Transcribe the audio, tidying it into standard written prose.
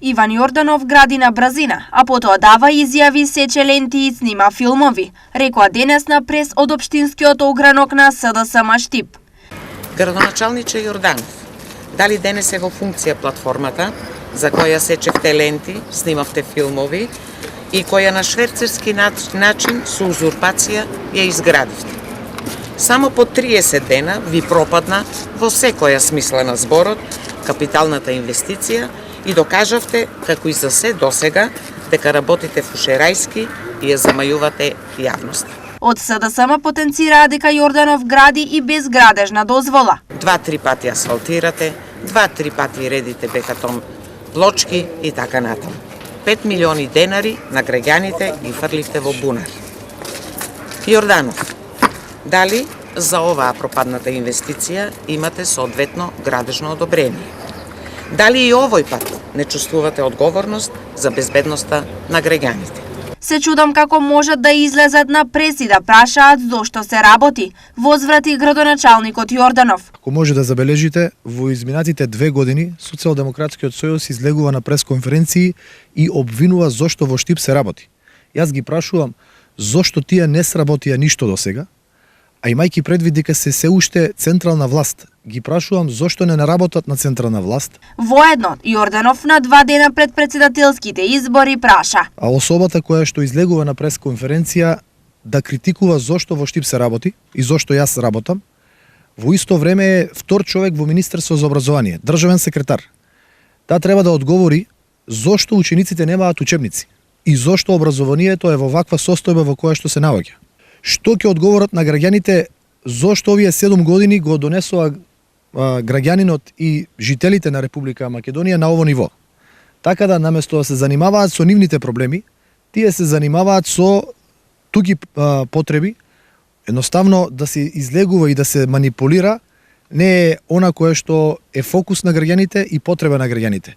Иван Јорданов гради на брзина, а потоа дава изјави, сече ленти и снима филмови, рекоа денес на прес од општинскиот огранок на СДСМ Штип. Градоначалниче Јорданов, дали денес е во функција платформата за која сечевте ленти, снимавте филмови и која на шверцерски начин со узурпација ја изградивте? Само по 30 дена ви пропадна во секоја смисла на зборот капиталната инвестиција и докажавте, како и за се досега, дека работите фушерајски и ја замајувате јавноста. Од СДСМ потенцираа дека Јорданов гради и без градежна дозвола. 2-3 пати асфалтирате, 2-3 пати редите бетон плочки и така натаму. 5 милиони денари на граѓаните ги фрливте во бунар. Јорданов, дали за оваа пропадната инвестиција имате соодветно градежно одобрение? Дали и овој пат не чувствувате одговорност за безбедноста на граѓаните? Се чудам како можат да излезат на прес и да прашаат зошто се работи, возврати градоначалникот Јорданов. Ако може да забележите, во изминатите 2 години Социјалдемократскиот сојуз излегува на пресконференции и обвинува зошто во Штип се работи. Јас ги прашувам зошто тие не сработија ништо до сега, а имајќи предвид дека се уште централна власт, ги прашувам зошто не наработат на централна власт. Воедно, Јорданов на 2 дена пред председателските избори праша. А особата која што излегува на пресконференција да критикува зошто во Штип се работи и зошто јас работам, во исто време е втор човек во Министерство за образование, државен секретар. Таа треба да одговори зошто учениците немаат учебници и зошто образованието е во ваква состојба во која што се наоѓа. Што ќе одговорат на граѓаните зошто овие 7 години го донесува граѓанинот и жителите на Република Македонија на ово ниво. Така да наместо да се занимаваат со нивните проблеми, тие се занимаваат со туги потреби. Едноставно да се излегува и да се манипулира не е она кое што е фокус на граѓаните и потреба на граѓаните.